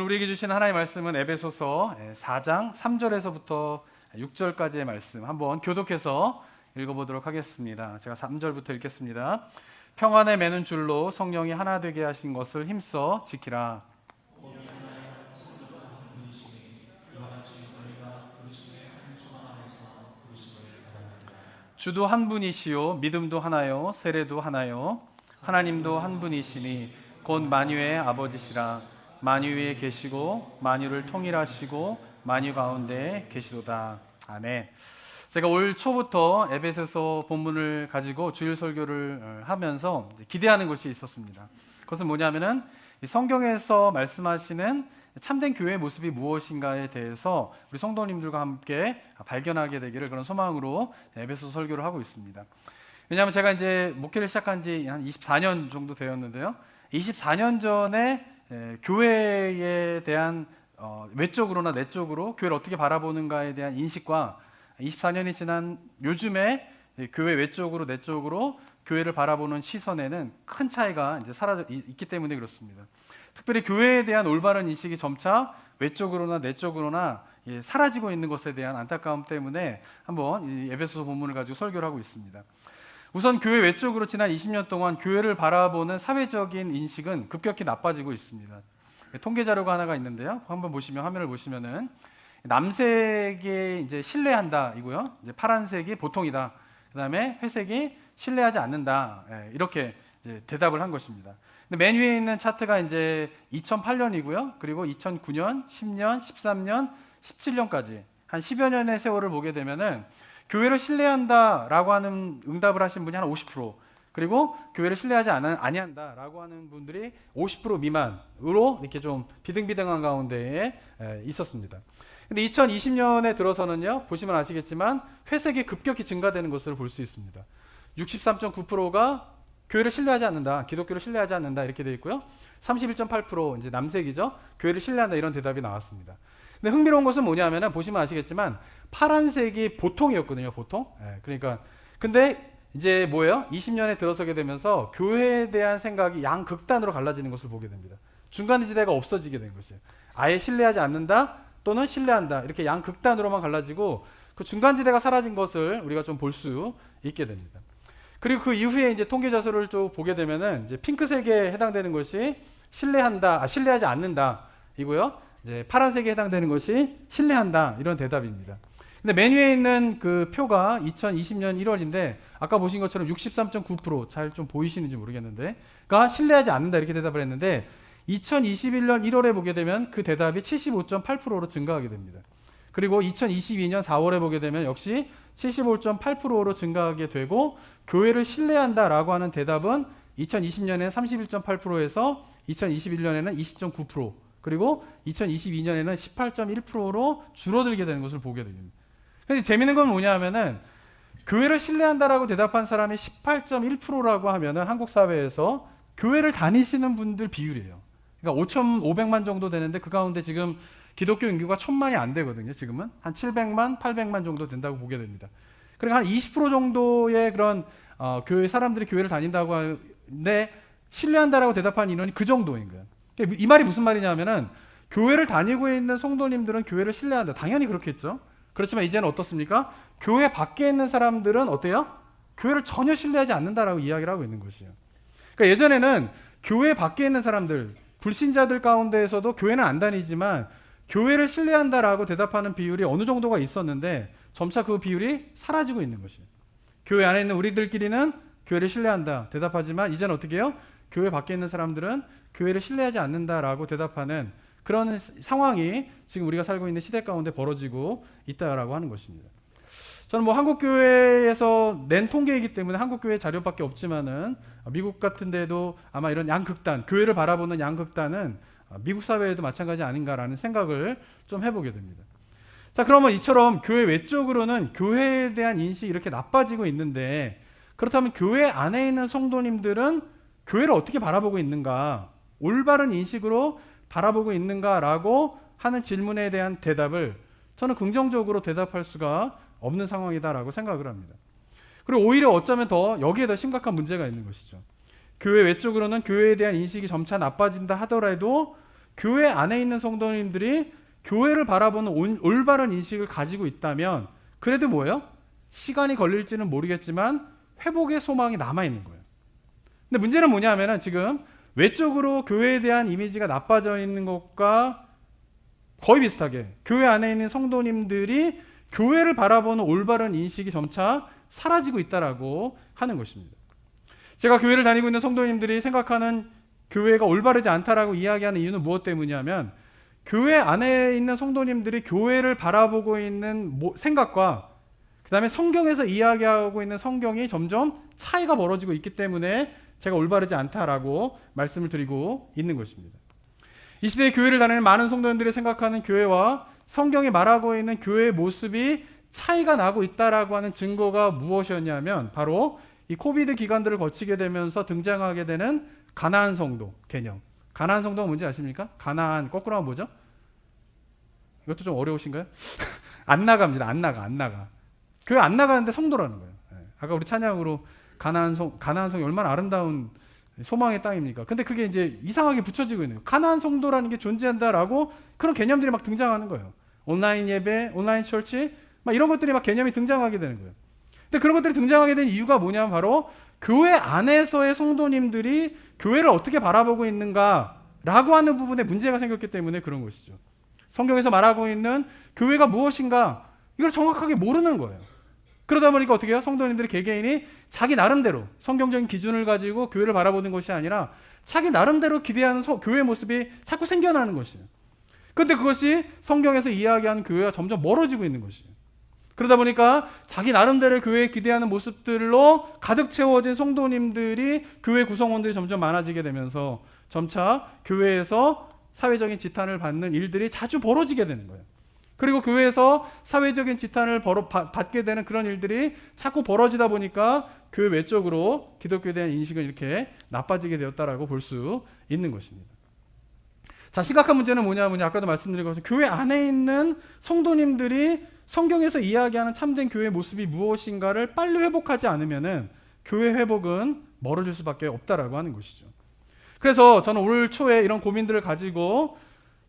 우리에게 주신 하나님의 말씀은 에베소서 4장 3절에서부터 6절까지의 말씀 한번 교독해서 읽어보도록 하겠습니다. 제가 3절부터 읽겠습니다. 평안에 매는 줄로 성령이 하나 되게 하신 것을 힘써 지키라. 주도 한 분이시요 믿음도 하나요 세례도 하나요 하나님도 한 분이시니 곧 만유의 아버지시라. 만유 위에 계시고 만유를 통일하시고 만유 가운데 계시도다. 아멘. 제가 올 초부터 에베소서 본문을 가지고 주일 설교를 하면서 기대하는 것이 있었습니다. 그것은 뭐냐면은 성경에서 말씀하시는 참된 교회의 모습이 무엇인가에 대해서 우리 성도님들과 함께 발견하게 되기를 그런 소망으로 에베소서 설교를 하고 있습니다. 왜냐하면 제가 이제 목회를 시작한 지 한 24년 정도 되었는데요. 24년 전에 교회에 대한 외적으로나 내적으로 교회를 어떻게 바라보는가에 대한 인식과 24년이 지난 요즘에 교회 외적으로 내적으로 교회를 바라보는 시선에는 큰 차이가 이제 사라져 있기 때문에 그렇습니다. 특별히 교회에 대한 올바른 인식이 점차 외적으로나 내적으로나 사라지고 있는 것에 대한 안타까움 때문에 한번 이 에베소서 본문을 가지고 설교를 하고 있습니다. 우선 교회 외적으로 지난 20년 동안 교회를 바라보는 사회적인 인식은 급격히 나빠지고 있습니다. 통계 자료가 하나가 있는데요. 한번 보시면 화면을 보시면은 남색이 이제 신뢰한다이고요. 이제 파란색이 보통이다. 그다음에 회색이 신뢰하지 않는다. 이렇게 이제 대답을 한 것입니다. 근데 맨 위에 있는 차트가 이제 2008년이고요. 그리고 2009년, 10년, 13년, 17년까지 한 10여 년의 세월을 보게 되면은 교회를 신뢰한다라고 하는 응답을 하신 분이 한 50%, 그리고 교회를 신뢰하지 아니한다라고 하는 분들이 50% 미만으로 이렇게 좀 비등비등한 가운데에 있었습니다. 근데 2020년에 들어서는요, 보시면 아시겠지만 회색이 급격히 증가되는 것을 볼 수 있습니다. 63.9%가 교회를 신뢰하지 않는다, 기독교를 신뢰하지 않는다 이렇게 되어 있고요. 31.8% 이제 남색이죠. 교회를 신뢰한다 이런 대답이 나왔습니다. 근데 흥미로운 것은 뭐냐면은 보시면 아시겠지만 파란색이 보통이었거든요, 보통. 그러니까 근데 이제 뭐예요? 20년에 들어서게 되면서 교회에 대한 생각이 양극단으로 갈라지는 것을 보게 됩니다. 중간 지대가 없어지게 된 것이에요. 아예 신뢰하지 않는다 또는 신뢰한다 이렇게 양극단으로만 갈라지고 그 중간 지대가 사라진 것을 우리가 좀 볼 수 있게 됩니다. 그리고 그 이후에 이제 통계 자료를 좀 보게 되면은 이제 핑크색에 해당되는 것이 신뢰하지 않는다 이고요. 이제 파란색에 해당되는 것이 신뢰한다 이런 대답입니다. 근데 맨 위에 있는 그 표가 2020년 1월인데 아까 보신 것처럼 63.9% 잘 좀 보이시는지 모르겠는데가 신뢰하지 않는다 이렇게 대답을 했는데 2021년 1월에 보게 되면 그 대답이 75.8%로 증가하게 됩니다. 그리고 2022년 4월에 보게 되면 역시 75.8%로 증가하게 되고 교회를 신뢰한다라고 하는 대답은 2020년에는 31.8%에서 2021년에는 20.9% 그리고 2022년에는 18.1%로 줄어들게 되는 것을 보게 됩니다. 근데 재미있는 건 뭐냐 하면은 교회를 신뢰한다라고 대답한 사람이 18.1%라고 하면은 한국 사회에서 교회를 다니시는 분들 비율이에요. 그러니까 5,500만 정도 되는데 그 가운데 지금 기독교 인구가 1,000만이 안 되거든요. 지금은 한 700만, 800만 정도 된다고 보게 됩니다. 그러니까 한 20% 정도의 그런 교회 사람들이 교회를 다닌다고 하는데 신뢰한다라고 대답한 인원이 그 정도인 거예요. 이 말이 무슨 말이냐면은 교회를 다니고 있는 성도님들은 교회를 신뢰한다. 당연히 그렇겠죠. 그렇지만 이제는 어떻습니까? 교회 밖에 있는 사람들은 어때요? 교회를 전혀 신뢰하지 않는다라고 이야기를 하고 있는 것이에요. 그러니까 예전에는 교회 밖에 있는 사람들, 불신자들 가운데에서도 교회는 안 다니지만 교회를 신뢰한다라고 대답하는 비율이 어느 정도가 있었는데 점차 그 비율이 사라지고 있는 것이에요. 교회 안에 있는 우리들끼리는 교회를 신뢰한다 대답하지만 이제는 어떻게 해요? 교회 밖에 있는 사람들은 교회를 신뢰하지 않는다라고 대답하는 그런 상황이 지금 우리가 살고 있는 시대 가운데 벌어지고 있다라고 하는 것입니다. 저는 뭐 한국교회에서 낸 통계이기 때문에 한국교회 자료밖에 없지만은 미국 같은 데도 아마 이런 양극단, 교회를 바라보는 양극단은 미국 사회에도 마찬가지 아닌가라는 생각을 좀 해보게 됩니다. 자, 그러면 이처럼 교회 외적으로는 교회에 대한 인식이 이렇게 나빠지고 있는데 그렇다면 교회 안에 있는 성도님들은 교회를 어떻게 바라보고 있는가, 올바른 인식으로 바라보고 있는가라고 하는 질문에 대한 대답을 저는 긍정적으로 대답할 수가 없는 상황이다라고 생각을 합니다. 그리고 오히려 어쩌면 더 여기에 더 심각한 문제가 있는 것이죠. 교회 외적으로는 교회에 대한 인식이 점차 나빠진다 하더라도 교회 안에 있는 성도님들이 교회를 바라보는 올바른 인식을 가지고 있다면 그래도 뭐예요? 시간이 걸릴지는 모르겠지만 회복의 소망이 남아있는 거예요. 근데 문제는 뭐냐면은 지금 외적으로 교회에 대한 이미지가 나빠져 있는 것과 거의 비슷하게 교회 안에 있는 성도님들이 교회를 바라보는 올바른 인식이 점차 사라지고 있다라고 하는 것입니다. 제가 교회를 다니고 있는 성도님들이 생각하는 교회가 올바르지 않다라고 이야기하는 이유는 무엇 때문이냐면 교회 안에 있는 성도님들이 교회를 바라보고 있는 생각과 그 다음에 성경에서 이야기하고 있는 성경이 점점 차이가 벌어지고 있기 때문에 제가 올바르지 않다라고 말씀을 드리고 있는 것입니다. 이 시대에 교회를 다니는 많은 성도님들이 생각하는 교회와 성경이 말하고 있는 교회의 모습이 차이가 나고 있다라고 하는 증거가 무엇이었냐면 바로 이 코비드 기간들을 거치게 되면서 등장하게 되는 가나안 성도 개념. 가나안 성도가 뭔지 아십니까? 가나안 거꾸로 하면 뭐죠? 이것도 좀 어려우신가요? 안 나갑니다. 안 나가. 교회 안 나가는데 성도라는 거예요. 아까 우리 찬양으로 가나안 성이 얼마나 아름다운 소망의 땅입니까? 근데 그게 이제 이상하게 붙여지고 있는 거예요. 가나안 성도라는 게 존재한다라고 그런 개념들이 막 등장하는 거예요. 온라인 예배, 온라인 철치, 막 이런 것들이 막 개념이 등장하게 되는 거예요. 근데 그런 것들이 등장하게 된 이유가 뭐냐면 바로 교회 안에서의 성도님들이 교회를 어떻게 바라보고 있는가라고 하는 부분에 문제가 생겼기 때문에 그런 것이죠. 성경에서 말하고 있는 교회가 무엇인가 이걸 정확하게 모르는 거예요. 그러다 보니까 어떻게 해요? 성도님들이 개개인이 자기 나름대로 성경적인 기준을 가지고 교회를 바라보는 것이 아니라 자기 나름대로 기대하는 교회의 모습이 자꾸 생겨나는 것이에요. 그런데 그것이 성경에서 이야기하는 교회와 점점 멀어지고 있는 것이에요. 그러다 보니까 자기 나름대로 교회에 기대하는 모습들로 가득 채워진 성도님들이 교회 구성원들이 점점 많아지게 되면서 점차 교회에서 사회적인 지탄을 받는 일들이 자주 벌어지게 되는 거예요. 그리고 교회에서 사회적인 지탄을 받게 되는 그런 일들이 자꾸 벌어지다 보니까 교회 외적으로 기독교에 대한 인식은 이렇게 나빠지게 되었다라고 볼 수 있는 것입니다. 자, 심각한 문제는 뭐냐면 아까도 말씀드린 것처럼 교회 안에 있는 성도님들이 성경에서 이야기하는 참된 교회의 모습이 무엇인가를 빨리 회복하지 않으면은 교회 회복은 멀어질 수밖에 없다라고 하는 것이죠. 그래서 저는 올 초에 이런 고민들을 가지고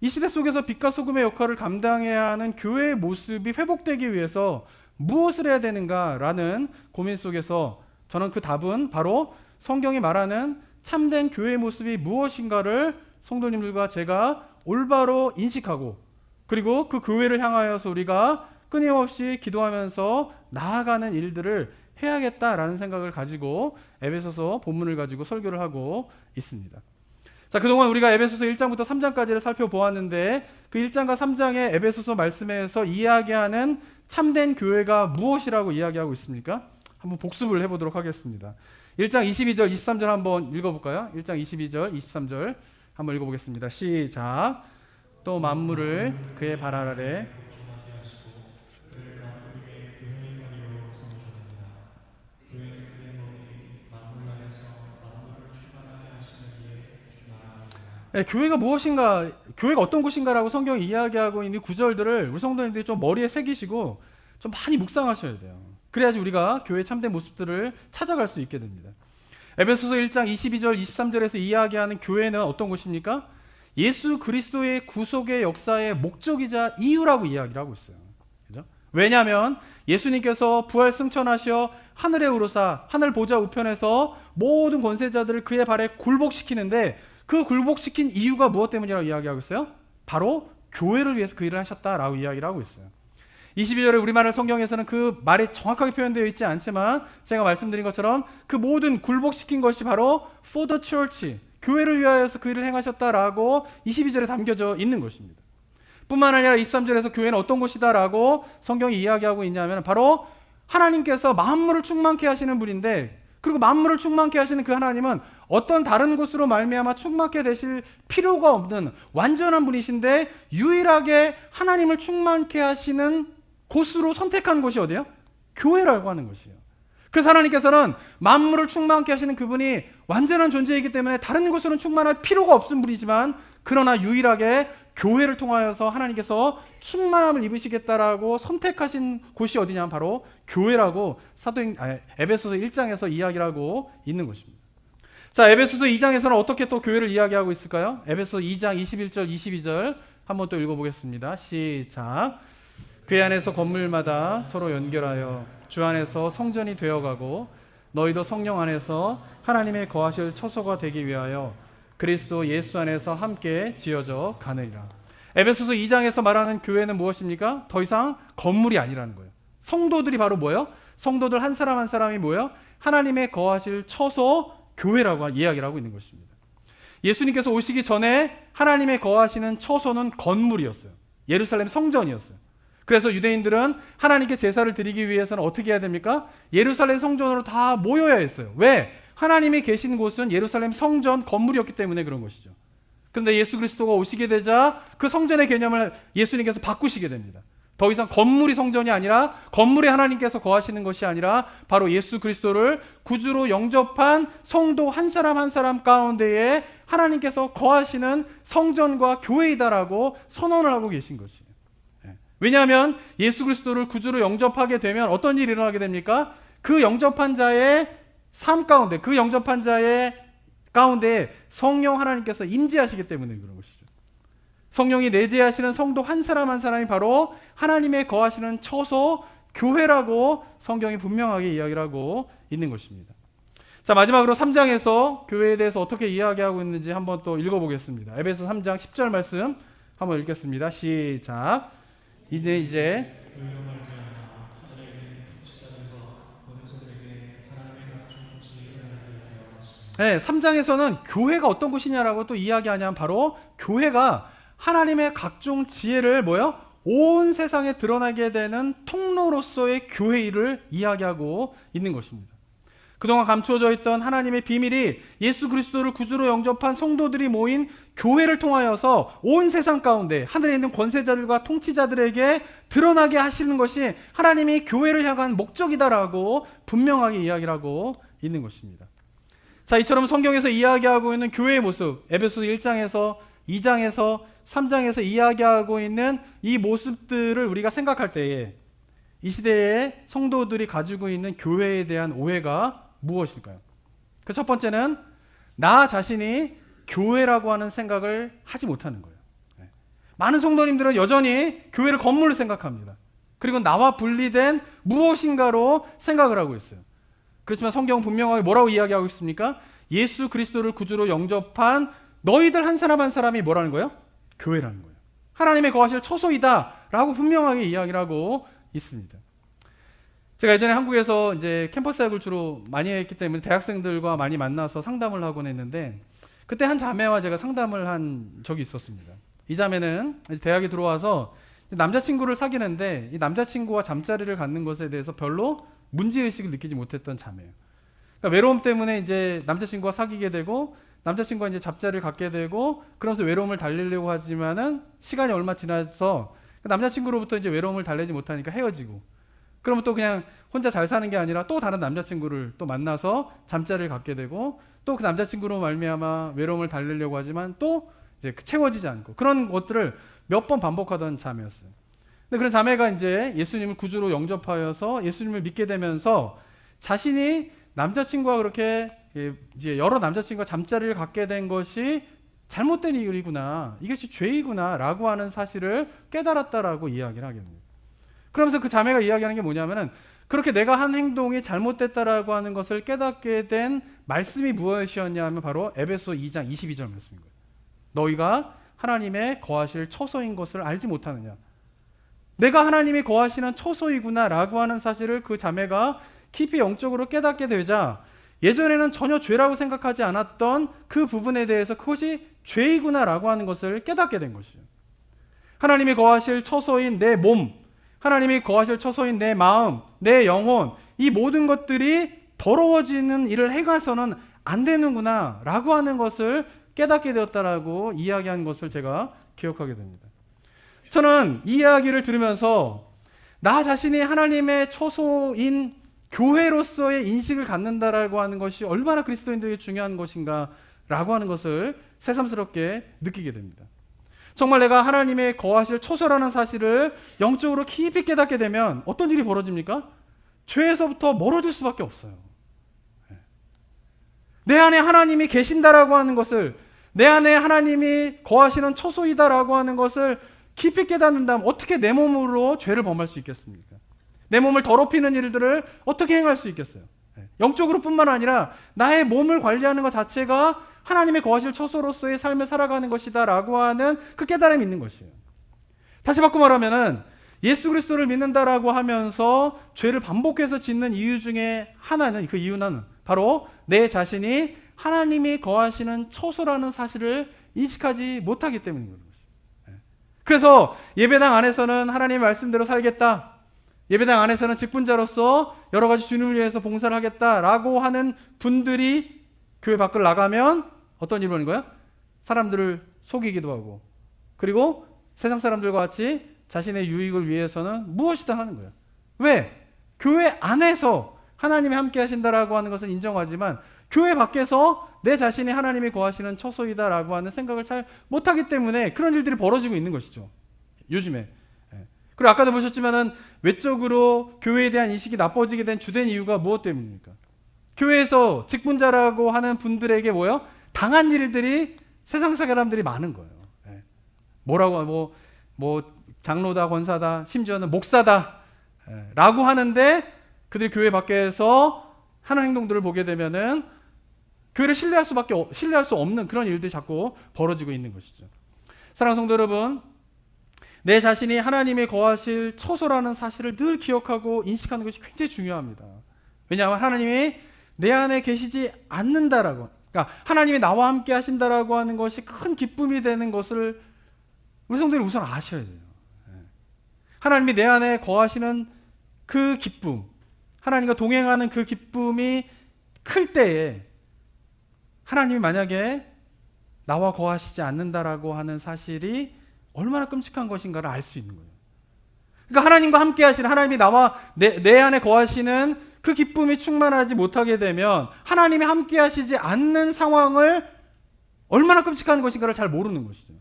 이 시대 속에서 빛과 소금의 역할을 감당해야 하는 교회의 모습이 회복되기 위해서 무엇을 해야 되는가라는 고민 속에서 저는 그 답은 바로 성경이 말하는 참된 교회의 모습이 무엇인가를 성도님들과 제가 올바로 인식하고 그리고 그 교회를 향하여서 우리가 끊임없이 기도하면서 나아가는 일들을 해야겠다라는 생각을 가지고 에베소서 본문을 가지고 설교를 하고 있습니다. 자, 그동안 우리가 에베소서 1장부터 3장까지를 살펴보았는데 그 1장과 3장의 에베소서 말씀에서 이야기하는 참된 교회가 무엇이라고 이야기하고 있습니까? 한번 복습을 해보도록 하겠습니다. 1장 22절, 23절 한번 읽어볼까요? 1장 22절, 23절 한번 읽어보겠습니다. 시작. 또 만물을 그의 발 아래 네, 교회가 무엇인가, 교회가 어떤 곳인가라고 성경이 이야기하고 있는 구절들을 우리 성도님들이 좀 머리에 새기시고 좀 많이 묵상하셔야 돼요. 그래야지 우리가 교회의 참된 모습들을 찾아갈 수 있게 됩니다. 에베소서 1장 22절 23절에서 이야기하는 교회는 어떤 곳입니까? 예수 그리스도의 구속의 역사의 목적이자 이유라고 이야기를 하고 있어요. 그죠? 왜냐하면 예수님께서 부활 승천하셔 하늘에 오르사 하늘 보좌 우편에서 모든 권세자들을 그의 발에 굴복시키는데 그 굴복시킨 이유가 무엇 때문이라고 이야기하고 있어요? 바로 교회를 위해서 그 일을 하셨다라고 이야기를 하고 있어요. 22절에 우리말 성경에서는 그 말이 정확하게 표현되어 있지 않지만 제가 말씀드린 것처럼 그 모든 굴복시킨 것이 바로 for the church, 교회를 위하여서 그 일을 행하셨다라고 22절에 담겨져 있는 것입니다. 뿐만 아니라 23절에서 교회는 어떤 곳이다라고 성경이 이야기하고 있냐면 바로 하나님께서 만물을 충만케 하시는 분인데 그리고 만물을 충만케 하시는 그 하나님은 어떤 다른 곳으로 말미암아 충만케 되실 필요가 없는 완전한 분이신데 유일하게 하나님을 충만케 하시는 곳으로 선택한 곳이 어디예요? 교회라고 하는 것이에요. 그래서 하나님께서는 만물을 충만케 하시는 그분이 완전한 존재이기 때문에 다른 곳으로는 충만할 필요가 없은 분이지만 그러나 유일하게 교회를 통하여서 하나님께서 충만함을 입으시겠다라고 선택하신 곳이 어디냐면 바로 교회라고 에베소서 1장에서 이야기를 하고 있는 것입니다. 자, 에베소서 2장에서는 어떻게 또 교회를 이야기하고 있을까요? 에베소서 2장 21절 22절 한번 또 읽어보겠습니다. 시작. 그 안에서 건물마다 서로 연결하여 주 안에서 성전이 되어가고 너희도 성령 안에서 하나님의 거하실 처소가 되기 위하여 그리스도 예수 안에서 함께 지어져 가느니라. 에베소서 2장에서 말하는 교회는 무엇입니까? 더 이상 건물이 아니라는 거예요. 성도들이 바로 뭐예요? 성도들 한 사람 한 사람이 뭐예요? 하나님의 거하실 처소, 교회라고 이야기를 하고 있는 것입니다. 예수님께서 오시기 전에 하나님의 거하시는 처소는 건물이었어요. 예루살렘 성전이었어요. 그래서 유대인들은 하나님께 제사를 드리기 위해서는 어떻게 해야 됩니까? 예루살렘 성전으로 다 모여야 했어요. 왜? 하나님이 계신 곳은 예루살렘 성전 건물이었기 때문에 그런 것이죠. 그런데 예수 그리스도가 오시게 되자 그 성전의 개념을 예수님께서 바꾸시게 됩니다. 더 이상 건물이 성전이 아니라 건물에 하나님께서 거하시는 것이 아니라 바로 예수 그리스도를 구주로 영접한 성도 한 사람 한 사람 가운데에 하나님께서 거하시는 성전과 교회이다라고 선언을 하고 계신 것이에요. 왜냐하면 예수 그리스도를 구주로 영접하게 되면 어떤 일이 일어나게 됩니까? 그 영접한 자의 삶 가운데, 그 영접한 자의 가운데 성령 하나님께서 임재하시기 때문에 그런 것이죠. 성령이 내재하시는 성도 한 사람 한 사람이 바로 하나님의 거하시는 처소, 교회라고 성경이 분명하게 이야기를 하고 있는 것입니다. 자, 마지막으로 3장에서 교회에 대해서 어떻게 이야기하고 있는지 한번 또 읽어보겠습니다. 에베소 3장 10절 말씀 한번 읽겠습니다. 시작. 이제 네, 3장에서는 교회가 어떤 곳이냐라고 또 이야기하냐면 바로 교회가 하나님의 각종 지혜를 온 세상에 드러나게 되는 통로로서의 교회 일을 이야기하고 있는 것입니다. 그동안 감추어져 있던 하나님의 비밀이 예수 그리스도를 구주로 영접한 성도들이 모인 교회를 통하여서 온 세상 가운데 하늘에 있는 권세자들과 통치자들에게 드러나게 하시는 것이 하나님이 교회를 향한 목적이다라고 분명하게 이야기를 하고 있는 것입니다. 자, 이처럼 성경에서 이야기하고 있는 교회의 모습, 에베소 1장에서 2장에서 3장에서 이야기하고 있는 이 모습들을 우리가 생각할 때에 이 시대의 성도들이 가지고 있는 교회에 대한 오해가 무엇일까요? 그 첫 번째는 나 자신이 교회라고 하는 생각을 하지 못하는 거예요. 많은 성도님들은 여전히 교회를 건물로 생각합니다. 그리고 나와 분리된 무엇인가로 생각을 하고 있어요. 그렇지만 성경은 분명하게 뭐라고 이야기하고 있습니까? 예수 그리스도를 구주로 영접한 너희들 한 사람 한 사람이 뭐라는 거예요? 교회라는 거예요. 하나님의 거하실 처소이다 라고 분명하게 이야기를 하고 있습니다. 제가 예전에 한국에서 이제 캠퍼스 사역을 주로 많이 했기 때문에 대학생들과 많이 만나서 상담을 하곤 했는데 그때 한 자매와 제가 상담을 한 적이 있었습니다. 이 자매는 대학에 들어와서 남자친구를 사귀는데 이 남자친구와 잠자리를 갖는 것에 대해서 별로 문제의식을 느끼지 못했던 자매예요. 그러니까 외로움 때문에 이제 남자친구와 사귀게 되고 남자친구와 이제 잠자리를 갖게 되고 그러면서 외로움을 달래려고 하지만은 시간이 얼마 지나서 남자친구로부터 이제 외로움을 달래지 못하니까 헤어지고 그러면 또 그냥 혼자 잘 사는 게 아니라 또 다른 남자친구를 또 만나서 잠자리를 갖게 되고 또 그 남자친구로 말미암아 외로움을 달래려고 하지만 또 이제 채워지지 않고 그런 것들을 몇 번 반복하던 자매였어요. 근데 그런 자매가 이제 예수님을 구주로 영접하여서 예수님을 믿게 되면서 자신이 남자친구와 그렇게 이제 여러 남자친구와 잠자리를 갖게 된 것이 잘못된 일이구나, 이것이 죄이구나 라고 하는 사실을 깨달았다라고 이야기를 하게 됩니다. 그러면서 그 자매가 이야기하는 게 뭐냐면은 그렇게 내가 한 행동이 잘못됐다라고 하는 것을 깨닫게 된 말씀이 무엇이었냐 하면 바로 에베소 2장 22절 말씀인 거예요. 너희가 하나님의 거하실 처소인 것을 알지 못하느냐. 내가 하나님이 거하시는 처소이구나 라고 하는 사실을 그 자매가 깊이 영적으로 깨닫게 되자 예전에는 전혀 죄라고 생각하지 않았던 그 부분에 대해서 그것이 죄이구나 라고 하는 것을 깨닫게 된 것이죠. 하나님이 거하실 처소인 내 몸, 하나님이 거하실 처소인 내 마음, 내 영혼, 이 모든 것들이 더러워지는 일을 해가서는 안 되는구나 라고 하는 것을 깨닫게 되었다라고 이야기한 것을 제가 기억하게 됩니다. 저는 이 이야기를 들으면서 나 자신이 하나님의 처소인 교회로서의 인식을 갖는다라고 하는 것이 얼마나 그리스도인들에게 중요한 것인가 라고 하는 것을 새삼스럽게 느끼게 됩니다. 정말 내가 하나님의 거하실 처소라는 사실을 영적으로 깊이 깨닫게 되면 어떤 일이 벌어집니까? 죄에서부터 멀어질 수밖에 없어요. 내 안에 하나님이 계신다라고 하는 것을, 내 안에 하나님이 거하시는 처소이다라고 하는 것을 깊이 깨닫는다면 어떻게 내 몸으로 죄를 범할 수 있겠습니까? 내 몸을 더럽히는 일들을 어떻게 행할 수 있겠어요? 영적으로 뿐만 아니라 나의 몸을 관리하는 것 자체가 하나님의 거하실 처소로서의 삶을 살아가는 것이다 라고 하는 그 깨달음이 있는 것이에요. 다시 바꿔 말하면은 예수 그리스도를 믿는다라고 하면서 죄를 반복해서 짓는 이유 중에 하나는, 그 이유는 바로 내 자신이 하나님이 거하시는 처소라는 사실을 인식하지 못하기 때문인 것이에요. 그래서 예배당 안에서는 하나님의 말씀대로 살겠다, 예배당 안에서는 직분자로서 여러 가지 주님을 위해서 봉사를 하겠다라고 하는 분들이 교회 밖을 나가면 어떤 일이 벌어지는 거야? 사람들을 속이기도 하고, 그리고 세상 사람들과 같이 자신의 유익을 위해서는 무엇이든 하는 거예요. 왜? 교회 안에서 하나님이 함께 하신다라고 하는 것은 인정하지만 교회 밖에서 내 자신이 하나님이 거하시는 처소이다라고 하는 생각을 잘 못하기 때문에 그런 일들이 벌어지고 있는 것이죠, 요즘에. 그리고 아까도 보셨지만은 외적으로 교회에 대한 인식이 나빠지게 된 주된 이유가 무엇 때문입니까? 교회에서 직분자라고 하는 분들에게 뭐요? 당한 일들이 세상 사람들이 많은 거예요. 뭐라고 장로다, 권사다, 심지어는 목사다 라고 하는데 그들이 교회 밖에서 하는 행동들을 보게 되면은 교회를 신뢰할 수 없는 그런 일들이 자꾸 벌어지고 있는 것이죠. 사랑하는 성도 여러분, 내 자신이 하나님의 거하실 처소라는 사실을 늘 기억하고 인식하는 것이 굉장히 중요합니다. 왜냐하면 하나님이 내 안에 계시지 않는다라고, 그러니까 하나님이 나와 함께 하신다라고 하는 것이 큰 기쁨이 되는 것을 우리 성도들이 우선 아셔야 돼요. 하나님이 내 안에 거하시는 그 기쁨, 하나님과 동행하는 그 기쁨이 클 때에 하나님이 만약에 나와 거하시지 않는다라고 하는 사실이 얼마나 끔찍한 것인가를 알 수 있는 거예요. 그러니까 하나님과 함께 하시는, 하나님이 나와 내 안에 거하시는 그 기쁨이 충만하지 못하게 되면 하나님이 함께 하시지 않는 상황을 얼마나 끔찍한 것인가를 잘 모르는 것이죠.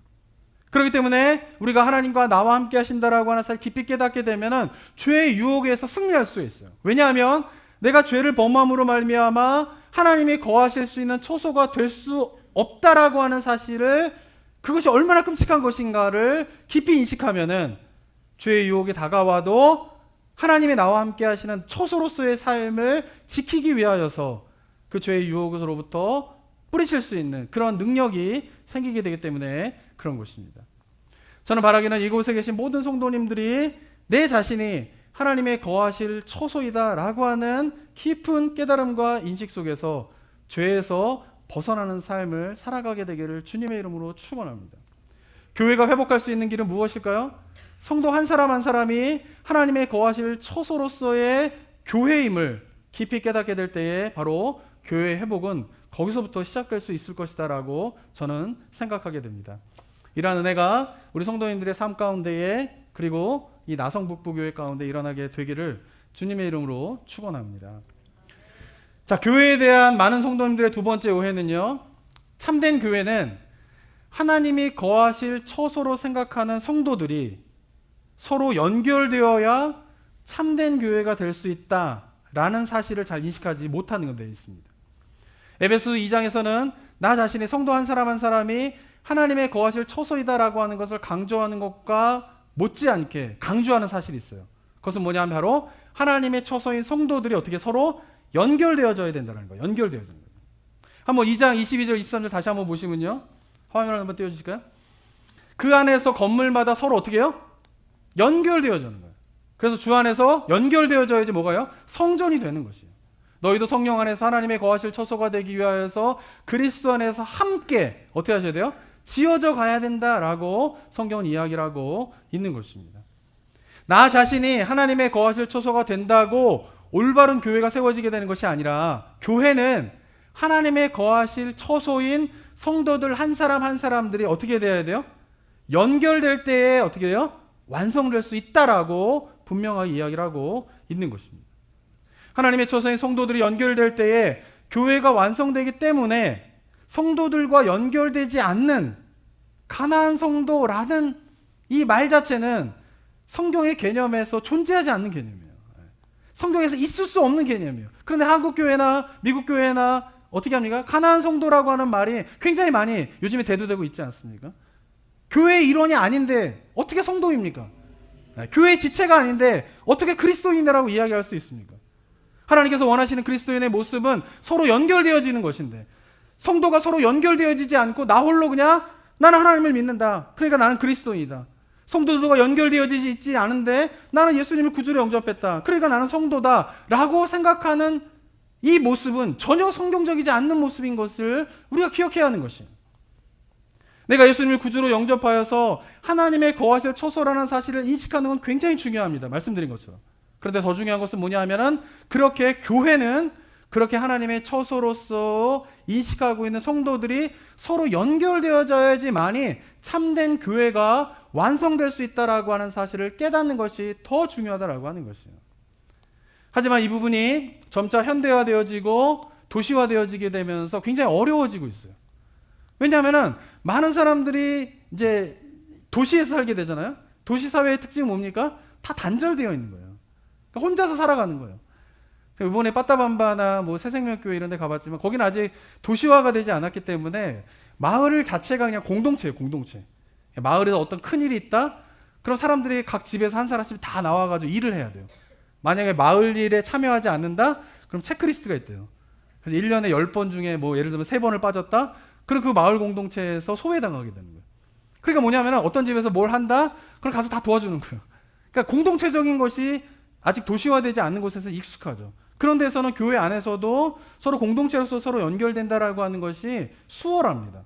그렇기 때문에 우리가 하나님과 나와 함께 하신다라고 하는 사실 깊이 깨닫게 되면은 죄의 유혹에서 승리할 수 있어요. 왜냐하면 내가 죄를 범함으로 말미암아 하나님이 거하실 수 있는 처소가 될 수 없다라고 하는 사실을, 그것이 얼마나 끔찍한 것인가를 깊이 인식하면은 죄의 유혹이 다가와도 하나님이 나와 함께 하시는 처소로서의 삶을 지키기 위하여서 그 죄의 유혹으로부터 뿌리칠 수 있는 그런 능력이 생기게 되기 때문에 그런 것입니다. 저는 바라기는 이곳에 계신 모든 성도님들이 내 자신이 하나님의 거하실 처소이다라고 하는 깊은 깨달음과 인식 속에서 죄에서 벗어나는 삶을 살아가게 되기를 주님의 이름으로 축원합니다. 교회가 회복할 수 있는 길은 무엇일까요? 성도 한 사람 한 사람이 하나님의 거하실 처소로서의 교회임을 깊이 깨닫게 될 때에 바로 교회의 회복은 거기서부터 시작될 수 있을 것이다 라고 저는 생각하게 됩니다. 이러한 은혜가 우리 성도님들의 삶 가운데에, 그리고 이 나성북부교회 가운데 일어나게 되기를 주님의 이름으로 축원합니다. 자, 교회에 대한 많은 성도님들의 두 번째 오해는요, 참된 교회는 하나님이 거하실 처소로 생각하는 성도들이 서로 연결되어야 참된 교회가 될 수 있다라는 사실을 잘 인식하지 못하는 데 있습니다. 에베소 2장에서는 나 자신이, 성도 한 사람 한 사람이 하나님의 거하실 처소이다라고 하는 것을 강조하는 것과 못지않게 강조하는 사실이 있어요. 그것은 뭐냐면 바로 하나님의 처소인 성도들이 어떻게 서로 연결되어져야 된다는 거예요. 연결되어져야 돼요. 한번 2장 22절 23절 다시 한번 보시면요, 화면을 한번 띄워주실까요? 그 안에서 건물마다 서로 어떻게 해요? 연결되어지는 거예요. 그래서 주 안에서 연결되어져야지 뭐가요? 성전이 되는 것이에요. 너희도 성령 안에서 하나님의 거하실 처소가 되기 위하여서 그리스도 안에서 함께 어떻게 하셔야 돼요? 지어져 가야 된다라고 성경은 이야기를 하고 있는 것입니다. 나 자신이 하나님의 거하실 처소가 된다고 올바른 교회가 세워지게 되는 것이 아니라, 교회는 하나님의 거하실 처소인 성도들 한 사람 한 사람들이 어떻게 되어야 돼요? 연결될 때에 어떻게 돼요? 완성될 수 있다라고 분명하게 이야기를 하고 있는 것입니다. 하나님의 처소인 성도들이 연결될 때에 교회가 완성되기 때문에 성도들과 연결되지 않는 가나안 성도라는 이 말 자체는 성경의 개념에서 존재하지 않는 개념이에요. 성경에서 있을 수 없는 개념이에요. 그런데 한국 교회나 미국 교회나 어떻게 합니까? 가나안 성도라고 하는 말이 굉장히 많이 요즘에 대두되고 있지 않습니까? 교회의 일원이 아닌데 어떻게 성도입니까? 교회의 지체가 아닌데 어떻게 그리스도인이라고 이야기할 수 있습니까? 하나님께서 원하시는 그리스도인의 모습은 서로 연결되어지는 것인데, 성도가 서로 연결되어지지 않고 나 홀로 그냥 나는 하나님을 믿는다, 그러니까 나는 그리스도인이다, 성도들과 연결되어지지 있지 않은데 나는 예수님을 구주로 영접했다, 그러니까 나는 성도다 라고 생각하는 이 모습은 전혀 성경적이지 않는 모습인 것을 우리가 기억해야 하는 것이에요. 내가 예수님을 구주로 영접하여서 하나님의 거하실 처소라는 사실을 인식하는 건 굉장히 중요합니다. 말씀드린 것처럼. 그런데 더 중요한 것은 뭐냐 하면은, 그렇게 교회는 그렇게 하나님의 처소로서 인식하고 있는 성도들이 서로 연결되어져야지만이 참된 교회가 완성될 수 있다라고 하는 사실을 깨닫는 것이 더 중요하다라고 하는 것이에요. 하지만 이 부분이 점차 현대화되어지고 도시화되어지게 되면서 굉장히 어려워지고 있어요. 왜냐하면은 많은 사람들이 이제 도시에서 살게 되잖아요. 도시 사회의 특징은 뭡니까? 다 단절되어 있는 거예요. 그러니까 혼자서 살아가는 거예요. 이번에 빠따밤바나 뭐 새생명교회 이런 데 가봤지만 거기는 아직 도시화가 되지 않았기 때문에 마을 자체가 그냥 공동체예요. 공동체. 마을에서 어떤 큰일이 있다? 그럼 사람들이 각 집에서 한 사람씩 다 나와가지고 일을 해야 돼요. 만약에 마을 일에 참여하지 않는다? 그럼 체크리스트가 있대요. 그래서 1년에 10번 중에 뭐 예를 들면 3번을 빠졌다? 그럼 그 마을 공동체에서 소외당하게 되는 거예요. 그러니까 뭐냐면 어떤 집에서 뭘 한다? 그럼 가서 다 도와주는 거예요. 그러니까 공동체적인 것이 아직 도시화되지 않는 곳에서 익숙하죠. 그런 데서는 교회 안에서도 서로 공동체로서 서로 연결된다라고 하는 것이 수월합니다.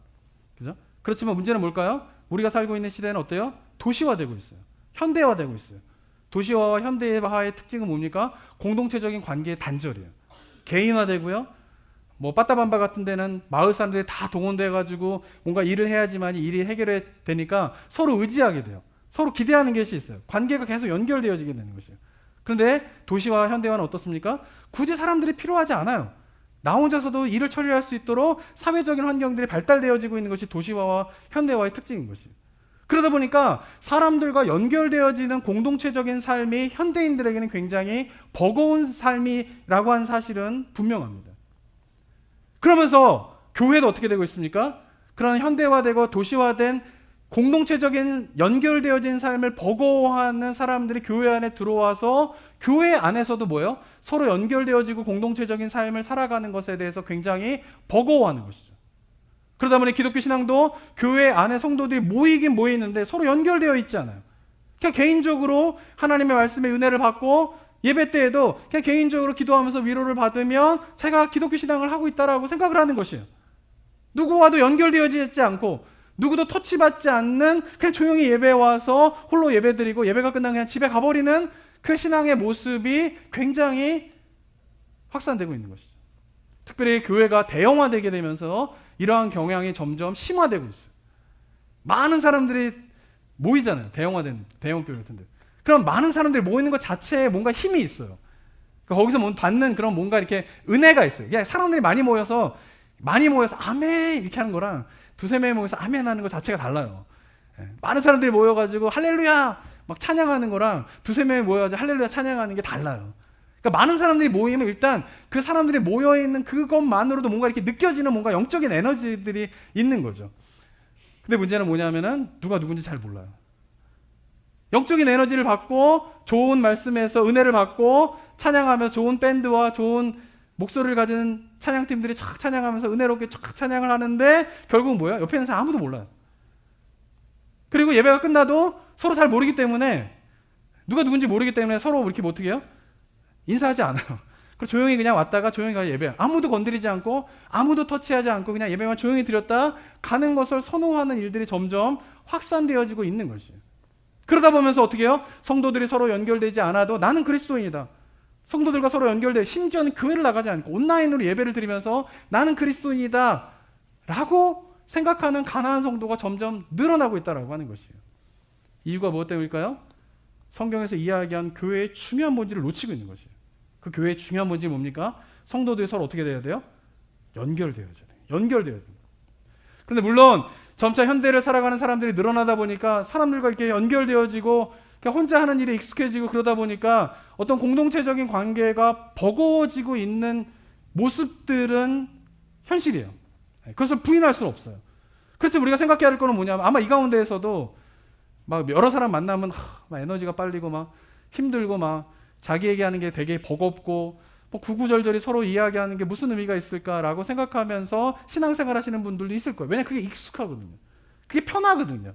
그죠? 그렇지만 문제는 뭘까요? 우리가 살고 있는 시대는 어때요? 도시화되고 있어요. 현대화되고 있어요. 도시화와 현대화의 특징은 뭡니까? 공동체적인 관계의 단절이에요. 개인화되고요. 뭐 빠따밤바 같은 데는 마을 사람들이 다 동원돼가지고 뭔가 일을 해야지만 일이 해결이 되니까 서로 의지하게 돼요. 서로 기대하는 것이 있어요. 관계가 계속 연결되어지게 되는 것이에요. 그런데 도시와 현대화는 어떻습니까? 굳이 사람들이 필요하지 않아요. 나 혼자서도 일을 처리할 수 있도록 사회적인 환경들이 발달되어지고 있는 것이 도시화와 현대화의 특징인 것이에요. 그러다 보니까 사람들과 연결되어지는 공동체적인 삶이 현대인들에게는 굉장히 버거운 삶이라고 하는 사실은 분명합니다. 그러면서 교회도 어떻게 되고 있습니까? 그런 현대화되고 도시화된 공동체적인 연결되어진 삶을 버거워하는 사람들이 교회 안에 들어와서 교회 안에서도 뭐예요? 서로 연결되어지고 공동체적인 삶을 살아가는 것에 대해서 굉장히 버거워하는 것이죠. 그러다 보니 기독교 신앙도 교회 안에 성도들이 모이긴 모이는데 서로 연결되어 있지 않아요. 그냥 개인적으로 하나님의 말씀의 은혜를 받고 예배 때에도 그냥 개인적으로 기도하면서 위로를 받으면 제가 기독교 신앙을 하고 있다라고 생각을 하는 것이에요. 누구와도 연결되어지지 않고 누구도 터치받지 않는 그냥 조용히 예배 와서 홀로 예배 드리고 예배가 끝나면 그냥 집에 가버리는 그 신앙의 모습이 굉장히 확산되고 있는 것이죠. 특별히 교회가 대형화되게 되면서 이러한 경향이 점점 심화되고 있어요. 많은 사람들이 모이잖아요. 대형화된 대형교회 같은데. 그럼 많은 사람들이 모이는 것 자체에 뭔가 힘이 있어요. 그러니까 거기서 받는 그런 뭔가 이렇게 은혜가 있어요. 그냥 사람들이 많이 모여서 아멘 이렇게 하는 거랑 두세 명이 모여서 아멘 하는 것 자체가 달라요. 많은 사람들이 모여가지고 할렐루야 막 찬양하는 거랑 두세 명이 모여가지고 할렐루야 찬양하는 게 달라요. 그러니까 많은 사람들이 모이면 일단 그 사람들이 모여있는 그것만으로도 뭔가 이렇게 느껴지는 뭔가 영적인 에너지들이 있는 거죠. 근데 문제는 뭐냐면은 누가 누군지 잘 몰라요. 영적인 에너지를 받고 좋은 말씀에서 은혜를 받고 찬양하면서 좋은 밴드와 좋은 목소리를 가진 찬양팀들이 촥 찬양하면서 은혜롭게 촥 찬양을 하는데 결국은 뭐야? 옆에 있는 사람 아무도 몰라요. 그리고 예배가 끝나도 서로 잘 모르기 때문에 누가 누군지 모르기 때문에 서로 이렇게 어떻게 해요? 인사하지 않아요. 그리고 조용히 그냥 왔다가 조용히 가서 예배 아무도 건드리지 않고 아무도 터치하지 않고 그냥 예배만 조용히 드렸다 가는 것을 선호하는 일들이 점점 확산되어지고 있는 것이에요. 그러다 보면서 어떻게 해요? 성도들이 서로 연결되지 않아도 나는 그리스도인이다. 성도들과 서로 연결돼 심지어는 교회를 나가지 않고 온라인으로 예배를 드리면서 나는 그리스도인이다 라고 생각하는 가난한 성도가 점점 늘어나고 있다고 하는 것이에요. 이유가 무엇 때문일까요? 성경에서 이야기한 교회의 중요한 본질을 놓치고 있는 것이에요. 그 교회의 중요한 본질이 뭡니까? 성도들이 서로 어떻게 돼야 돼요? 연결되어야 돼요. 연결되어야 돼요. 그런데 물론 점차 현대를 살아가는 사람들이 늘어나다 보니까 사람들과 이렇게 연결되어지고 그냥 혼자 하는 일에 익숙해지고 그러다 보니까 어떤 공동체적인 관계가 버거워지고 있는 모습들은 현실이에요. 그것을 부인할 수는 없어요. 그래서 우리가 생각해야 할 거는 뭐냐면 아마 이 가운데에서도 막 여러 사람 만나면 막 에너지가 빨리고 막 힘들고 막 자기 얘기하는 게 되게 버겁고 뭐 구구절절히 서로 이야기하는 게 무슨 의미가 있을까라고 생각하면서 신앙생활 하시는 분들도 있을 거예요. 왜냐하면 그게 익숙하거든요. 그게 편하거든요.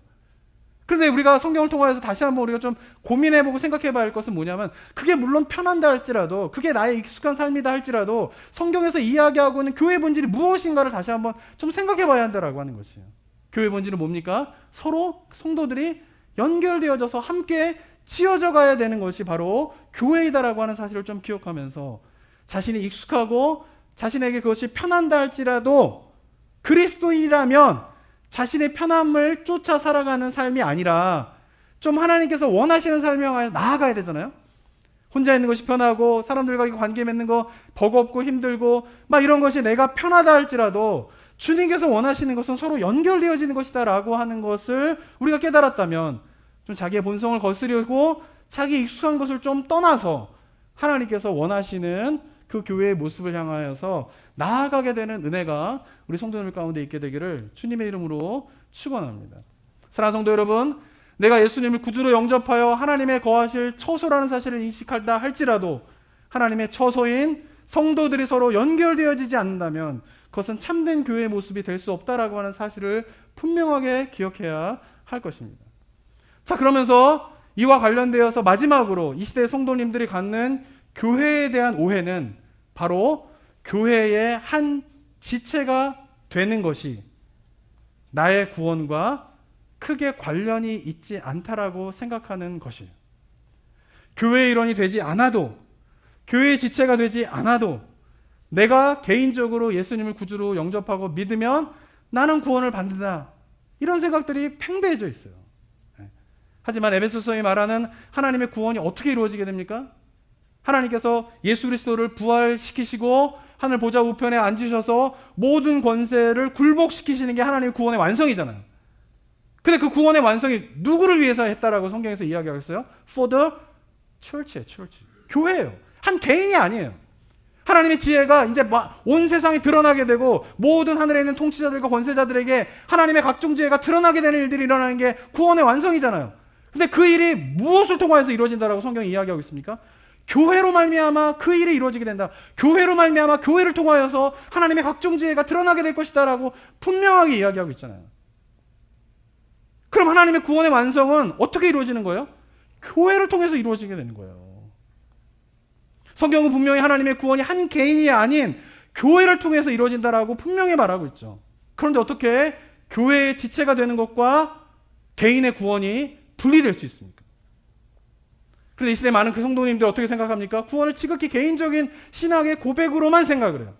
그런데 우리가 성경을 통해서 다시 한번 우리가 좀 고민해보고 생각해봐야 할 것은 뭐냐면 그게 물론 편한다 할지라도 그게 나의 익숙한 삶이다 할지라도 성경에서 이야기하고 있는 교회의 본질이 무엇인가를 다시 한번 좀 생각해봐야 한다라고 하는 것이에요. 교회의 본질은 뭡니까? 서로 성도들이 연결되어져서 함께 지어져 가야 되는 것이 바로 교회이다라고 하는 사실을 좀 기억하면서 자신이 익숙하고 자신에게 그것이 편한다 할지라도 그리스도인이라면 자신의 편함을 쫓아 살아가는 삶이 아니라 좀 하나님께서 원하시는 삶을 향하여 나아가야 되잖아요. 혼자 있는 것이 편하고 사람들과 관계 맺는 거 버겁고 힘들고 막 이런 것이 내가 편하다 할지라도 주님께서 원하시는 것은 서로 연결되어지는 것이다 라고 하는 것을 우리가 깨달았다면 좀 자기의 본성을 거스르고 자기 익숙한 것을 좀 떠나서 하나님께서 원하시는 그 교회의 모습을 향하여서 나아가게 되는 은혜가 우리 성도들 가운데 있게 되기를 주님의 이름으로 축원합니다. 사랑하는 성도 여러분, 내가 예수님을 구주로 영접하여 하나님의 거하실 처소라는 사실을 인식한다 할지라도 하나님의 처소인 성도들이 서로 연결되어지지 않는다면 그것은 참된 교회의 모습이 될 수 없다라고 하는 사실을 분명하게 기억해야 할 것입니다. 자, 그러면서 이와 관련되어서 마지막으로 이 시대의 성도님들이 갖는 교회에 대한 오해는 바로 교회의 한 지체가 되는 것이 나의 구원과 크게 관련이 있지 않다라고 생각하는 것이에요. 교회의 일원이 되지 않아도, 교회의 지체가 되지 않아도 내가 개인적으로 예수님을 구주로 영접하고 믿으면 나는 구원을 받는다. 이런 생각들이 팽배해져 있어요. 하지만 에베소서에 말하는 하나님의 구원이 어떻게 이루어지게 됩니까? 하나님께서 예수 그리스도를 부활시키시고 하늘 보좌 우편에 앉으셔서 모든 권세를 굴복시키시는 게 하나님의 구원의 완성이잖아요. 근데 그 구원의 완성이 누구를 위해서 했다라고 성경에서 이야기하고 있어요? For the church예요. church. 교회예요. 한 개인이 아니에요. 하나님의 지혜가 이제 온 세상이 드러나게 되고 모든 하늘에 있는 통치자들과 권세자들에게 하나님의 각종 지혜가 드러나게 되는 일들이 일어나는 게 구원의 완성이잖아요. 근데 그 일이 무엇을 통하여서 이루어진다라고 성경이 이야기하고 있습니까? 교회로 말미암아 그 일이 이루어지게 된다. 교회로 말미암아 교회를 통하여서 하나님의 각종 지혜가 드러나게 될 것이다라고 분명하게 이야기하고 있잖아요. 그럼 하나님의 구원의 완성은 어떻게 이루어지는 거예요? 교회를 통해서 이루어지게 되는 거예요. 성경은 분명히 하나님의 구원이 한 개인이 아닌 교회를 통해서 이루어진다라고 분명히 말하고 있죠. 그런데 어떻게 교회의 지체가 되는 것과 개인의 구원이 분리될 수 있습니까? 그런데 이 시대에 많은 그 성도님들 어떻게 생각합니까? 구원을 지극히 개인적인 신앙의 고백으로만 생각을 해요.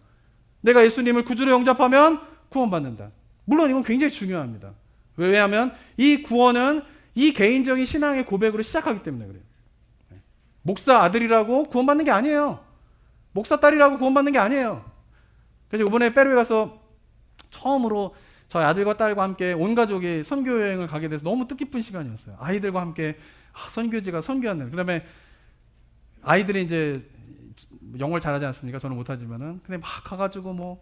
내가 예수님을 구주로 영접하면 구원받는다. 물론 이건 굉장히 중요합니다. 왜냐하면 이 구원은 이 개인적인 신앙의 고백으로 시작하기 때문에 그래요. 목사 아들이라고 구원받는 게 아니에요. 목사 딸이라고 구원받는 게 아니에요. 그래서 이번에 페루에 가서 처음으로 저희 아들과 딸과 함께 온 가족이 선교 여행을 가게 돼서 너무 뜻깊은 시간이었어요. 아이들과 함께 선교지가 선교하는. 그다음에 아이들이 이제 영어를 잘하지 않습니까? 저는 못하지만은. 근데 막 가가지고 뭐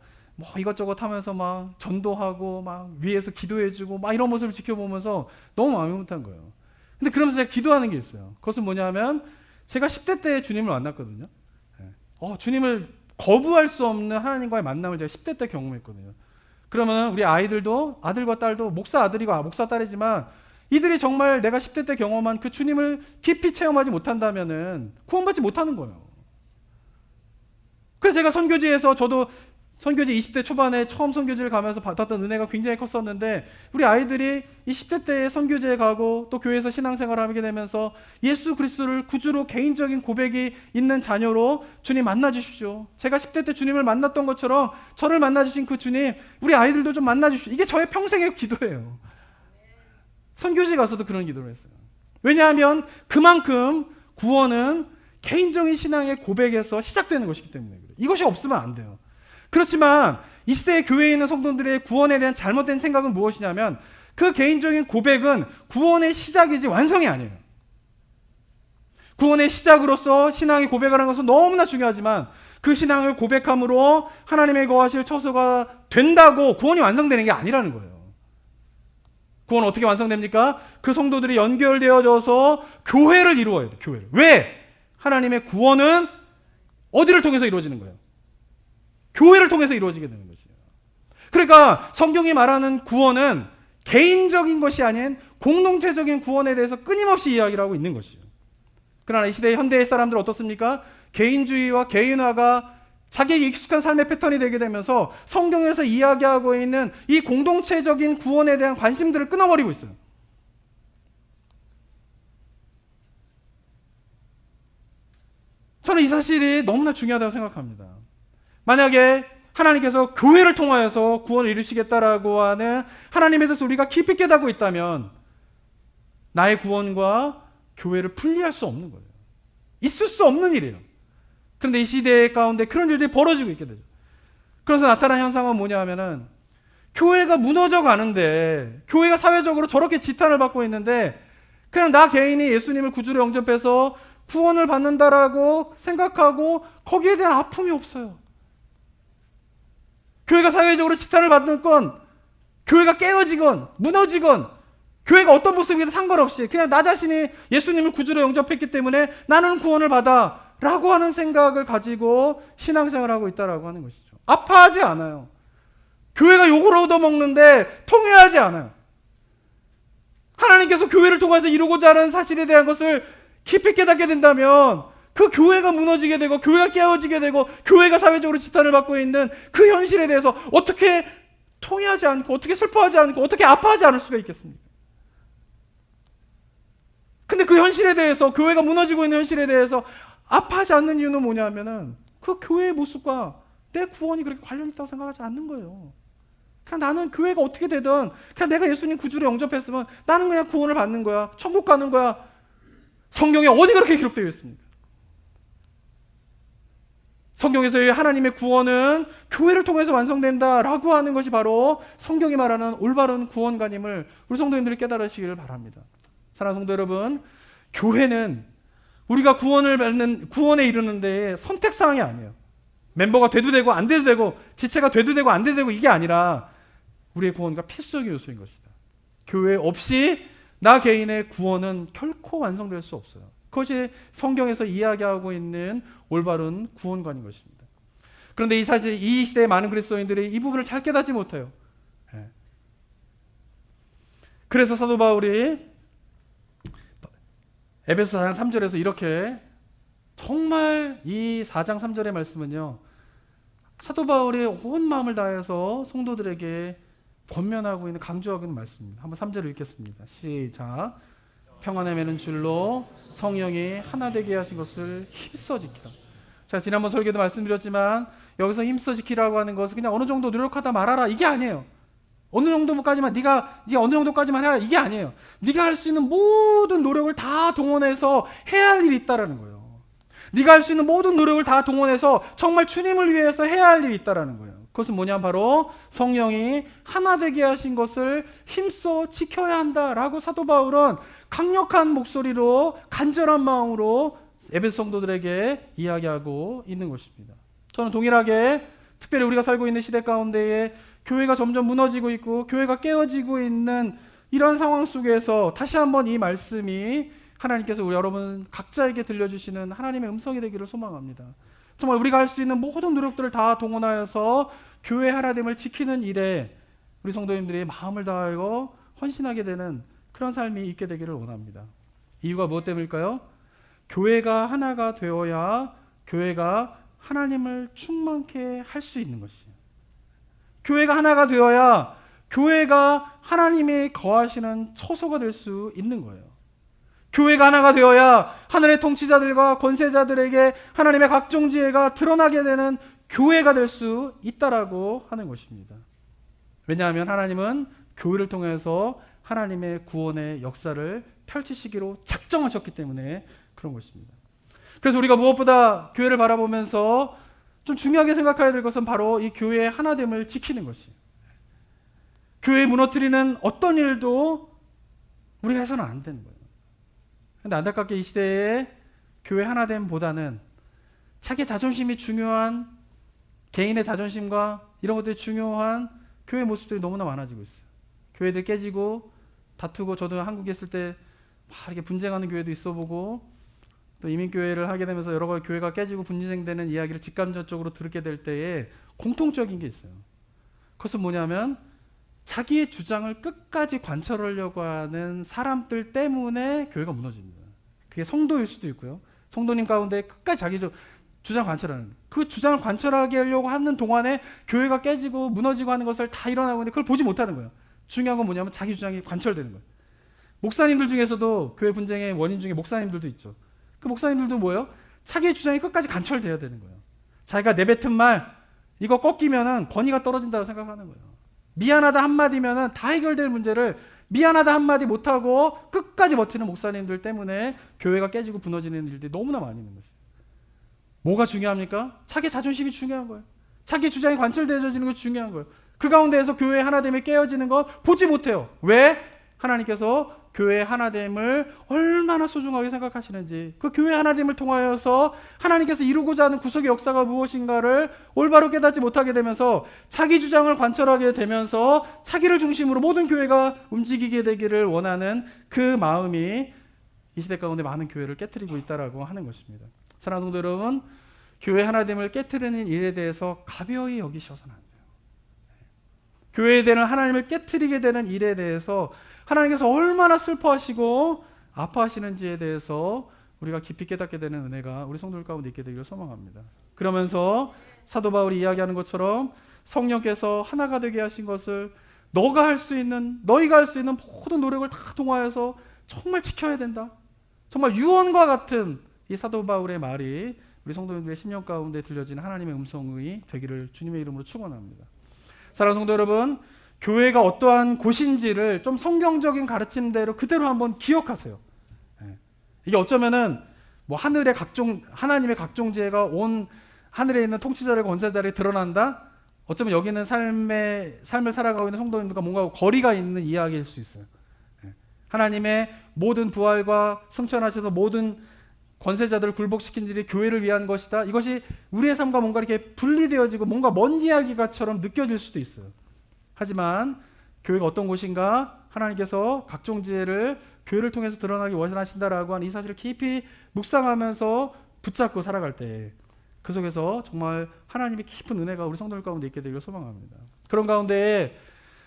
이것저것 하면서 막 전도하고 막 위에서 기도해주고 막 이런 모습을 지켜보면서 너무 마음이 못한 거예요. 근데 그러면서 제가 기도하는 게 있어요. 그것은 뭐냐면 제가 10대 때 주님을 만났거든요. 주님을 거부할 수 없는 하나님과의 만남을 제가 10대 때 경험했거든요. 그러면 우리 아이들도 아들과 딸도 목사 아들이고 목사 딸이지만 이들이 정말 내가 10대 때 경험한 그 주님을 깊이 체험하지 못한다면은 구원받지 못하는 거예요. 그래서 제가 선교지에서 저도 선교지 20대 초반에 처음 선교지를 가면서 받았던 은혜가 굉장히 컸었는데 우리 아이들이 이 10대 때에 선교지에 가고 또 교회에서 신앙생활을 하게 되면서 예수 그리스도를 구주로 개인적인 고백이 있는 자녀로 주님 만나주십시오. 제가 10대 때 주님을 만났던 것처럼 저를 만나주신 그 주님 우리 아이들도 좀 만나주십시오. 이게 저의 평생의 기도예요. 선교지 가서도 그런 기도를 했어요. 왜냐하면 그만큼 구원은 개인적인 신앙의 고백에서 시작되는 것이기 때문에 그래요. 이것이 없으면 안 돼요. 그렇지만 이 시대의 교회에 있는 성도들의 구원에 대한 잘못된 생각은 무엇이냐면 그 개인적인 고백은 구원의 시작이지 완성이 아니에요. 구원의 시작으로서 신앙의 고백을 하는 것은 너무나 중요하지만 그 신앙을 고백함으로 하나님의 거하실 처소가 된다고 구원이 완성되는 게 아니라는 거예요. 구원은 어떻게 완성됩니까? 그 성도들이 연결되어져서 교회를 이루어야 돼요. 교회를. 왜? 하나님의 구원은 어디를 통해서 이루어지는 거예요? 교회를 통해서 이루어지게 되는 것이에요. 그러니까 성경이 말하는 구원은 개인적인 것이 아닌 공동체적인 구원에 대해서 끊임없이 이야기를 하고 있는 것이에요. 그러나 이 시대의 현대의 사람들은 어떻습니까? 개인주의와 개인화가 자기에게 익숙한 삶의 패턴이 되게 되면서 성경에서 이야기하고 있는 이 공동체적인 구원에 대한 관심들을 끊어버리고 있어요. 저는 이 사실이 너무나 중요하다고 생각합니다. 만약에 하나님께서 교회를 통하여서 구원을 이루시겠다라고 하는 하나님에 대해서 우리가 깊이 깨닫고 있다면 나의 구원과 교회를 분리할 수 없는 거예요. 있을 수 없는 일이에요. 그런데 이 시대 가운데 그런 일들이 벌어지고 있게 되죠. 그래서 나타난 현상은 뭐냐 하면은 교회가 무너져 가는데, 교회가 사회적으로 저렇게 지탄을 받고 있는데 그냥 나 개인이 예수님을 구주로 영접해서 구원을 받는다라고 생각하고 거기에 대한 아픔이 없어요. 교회가 사회적으로 지탄을 받는 건, 교회가 깨어지건 무너지건 교회가 어떤 모습이든 상관없이 그냥 나 자신이 예수님을 구주로 영접했기 때문에 나는 구원을 받아 라고 하는 생각을 가지고 신앙생활을 하고 있다라고 하는 것이죠. 아파하지 않아요. 교회가 욕을 얻어먹는데 통회하지 않아요. 하나님께서 교회를 통해서 이루고자 하는 사실에 대한 것을 깊이 깨닫게 된다면 그 교회가 무너지게 되고 교회가 깨어지게 되고 교회가 사회적으로 지탄을 받고 있는 그 현실에 대해서 어떻게 통회하지 않고 어떻게 슬퍼하지 않고 어떻게 아파하지 않을 수가 있겠습니까? 근데 그 현실에 대해서, 교회가 무너지고 있는 현실에 대해서 아파하지 않는 이유는 뭐냐면은 그 교회의 모습과 내 구원이 그렇게 관련 있다고 생각하지 않는 거예요. 그냥 나는 교회가 어떻게 되든 그냥 내가 예수님 구주로 영접했으면 나는 그냥 구원을 받는 거야. 천국 가는 거야. 성경에 어디 그렇게 기록되어 있습니까? 성경에서의 하나님의 구원은 교회를 통해서 완성된다라고 하는 것이 바로 성경이 말하는 올바른 구원관임을 우리 성도님들이 깨달으시기를 바랍니다. 사랑하는 성도 여러분, 교회는 우리가 구원에 이르는 데에 선택사항이 아니에요. 멤버가 돼도 되고 안 돼도 되고 지체가 돼도 되고 안 돼도 되고 이게 아니라 우리의 구원과 필수적인 요소인 것이다. 교회 없이 나 개인의 구원은 결코 완성될 수 없어요. 그것이 성경에서 이야기하고 있는 올바른 구원관인 것입니다. 그런데 이 시대의 많은 그리스도인들이 이 부분을 잘 깨닫지 못해요. 그래서 사도 바울이 에베소 4장 3절에서 이렇게, 정말 이 4장 3절의 말씀은요, 사도 바울이 온 마음을 다해서 성도들에게 권면하고 있는, 강조하고 있는 말씀입니다. 한번 3절을 읽겠습니다. 시작. 평안에 매는 줄로 성령이 하나 되게 하신 것을 힘써 지키라. 자, 지난번 설교도 말씀드렸지만 여기서 힘써 지키라고 하는 것은 그냥 어느 정도 노력하다 말아라 이게 아니에요. 어느 정도까지만 네가 어느 정도까지만 해라 이게 아니에요. 네가 할 수 있는 모든 노력을 다 동원해서 해야 할 일이 있다라는 거예요. 네가 할 수 있는 모든 노력을 다 동원해서 정말 주님을 위해서 해야 할 일이 있다라는 거예요. 그것은 뭐냐, 바로 성령이 하나 되게 하신 것을 힘써 지켜야 한다라고 사도 바울은 강력한 목소리로 간절한 마음으로 에베소 성도들에게 이야기하고 있는 것입니다. 저는 동일하게 특별히 우리가 살고 있는 시대 가운데에 교회가 점점 무너지고 있고 교회가 깨어지고 있는 이런 상황 속에서 다시 한번 이 말씀이 하나님께서 우리 여러분 각자에게 들려주시는 하나님의 음성이 되기를 소망합니다. 정말 우리가 할 수 있는 모든 노력들을 다 동원하여서 교회 하나됨을 지키는 일에 우리 성도님들이 마음을 다하여 헌신하게 되는 그런 삶이 있게 되기를 원합니다. 이유가 무엇 때문일까요? 교회가 하나가 되어야 교회가 하나님을 충만케 할 수 있는 것이에요. 교회가 하나가 되어야 교회가 하나님이 거하시는 처소가 될 수 있는 거예요. 교회가 하나가 되어야 하늘의 통치자들과 권세자들에게 하나님의 각종 지혜가 드러나게 되는 교회가 될 수 있다라고 하는 것입니다. 왜냐하면 하나님은 교회를 통해서 하나님의 구원의 역사를 펼치시기로 작정하셨기 때문에 그런 것입니다. 그래서 우리가 무엇보다 교회를 바라보면서 좀 중요하게 생각해야 될 것은 바로 이 교회의 하나됨을 지키는 것이에요. 교회 무너뜨리는 어떤 일도 우리가 해서는 안 되는 거예요. 그런데 안타깝게 이 시대에 교회 하나됨보다는 자기 자존심이 중요한, 개인의 자존심과 이런 것들이 중요한 교회 모습들이 너무나 많아지고 있어요. 교회들 깨지고 다투고, 저도 한국에 있을 때 막 이렇게 분쟁하는 교회도 있어 보고, 또 이민교회를 하게 되면서 여러 가지 교회가 깨지고 분쟁되는 이야기를 직간접적으로 들게 될 때에 공통적인 게 있어요. 그것은 뭐냐면 자기의 주장을 끝까지 관철하려고 하는 사람들 때문에 교회가 무너집니다. 그게 성도일 수도 있고요. 성도님 가운데 끝까지 자기 주장 관철하는, 그 주장을 관철하게 하려고 하는 동안에 교회가 깨지고 무너지고 하는 것을 다 일어나고 있는데 그걸 보지 못하는 거예요. 중요한 건 뭐냐면 자기 주장이 관철되는 거예요. 목사님들 중에서도 교회 분쟁의 원인 중에 목사님들도 있죠. 그 목사님들도 뭐예요? 자기의 주장이 끝까지 관철돼야 되는 거예요. 자기가 내뱉은 말 이거 꺾이면은 권위가 떨어진다고 생각하는 거예요. 미안하다 한마디면은 다 해결될 문제를 미안하다 한마디 못하고 끝까지 버티는 목사님들 때문에 교회가 깨지고 무너지는 일들이 너무나 많이 있는 것이에요. 뭐가 중요합니까? 자기 자존심이 중요한 거예요. 자기 주장이 관철되어지는 것이 중요한 거예요. 그 가운데에서 교회 하나됨이 깨어지는 거 보지 못해요. 왜? 하나님께서 교회 하나됨을 얼마나 소중하게 생각하시는지, 그 교회 하나됨을 통하여서 하나님께서 이루고자 하는 구속의 역사가 무엇인가를 올바로 깨닫지 못하게 되면서 자기 주장을 관철하게 되면서 자기를 중심으로 모든 교회가 움직이게 되기를 원하는 그 마음이 이 시대 가운데 많은 교회를 깨트리고 있다라고 하는 것입니다. 사랑하는 성도 여러분, 교회 하나됨을 깨트리는 일에 대해서 가벼이 여기셔서는 안 돼요. 교회에 대한 하나님을 깨트리게 되는 일에 대해서 하나님께서 얼마나 슬퍼하시고 아파하시는지에 대해서 우리가 깊이 깨닫게 되는 은혜가 우리 성도들 가운데 있게 되기를 소망합니다. 그러면서 사도 바울이 이야기하는 것처럼 성령께서 하나가 되게 하신 것을 너희가 할 수 있는 모든 노력을 다 통하여서 정말 지켜야 된다. 정말 유언과 같은 이 사도 바울의 말이 우리 성도님들의 심령 가운데 들려지는 하나님의 음성이 되기를 주님의 이름으로 축원합니다. 사랑하는 성도 여러분, 교회가 어떠한 곳인지를 좀 성경적인 가르침대로 그대로 한번 기억하세요. 이게 어쩌면은 뭐 하나님의 각종 지혜가 온 하늘에 있는 통치자의 권세자를 드러난다. 어쩌면 여기는 삶을 살아가고 있는 성도님들과 뭔가 거리가 있는 이야기일 수 있어요. 하나님의 모든 부활과 승천하셔서 모든 권세자들을 굴복시킨 일이 교회를 위한 것이다. 이것이 우리의 삶과 뭔가 이렇게 분리되어지고 뭔가 먼 이야기가처럼 느껴질 수도 있어요. 하지만 교회가 어떤 곳인가, 하나님께서 각종 지혜를 교회를 통해서 드러나기 원하신다라고 하는 이 사실을 깊이 묵상하면서 붙잡고 살아갈 때 그 속에서 정말 하나님의 깊은 은혜가 우리 성도들 가운데 있게 되기를 소망합니다. 그런 가운데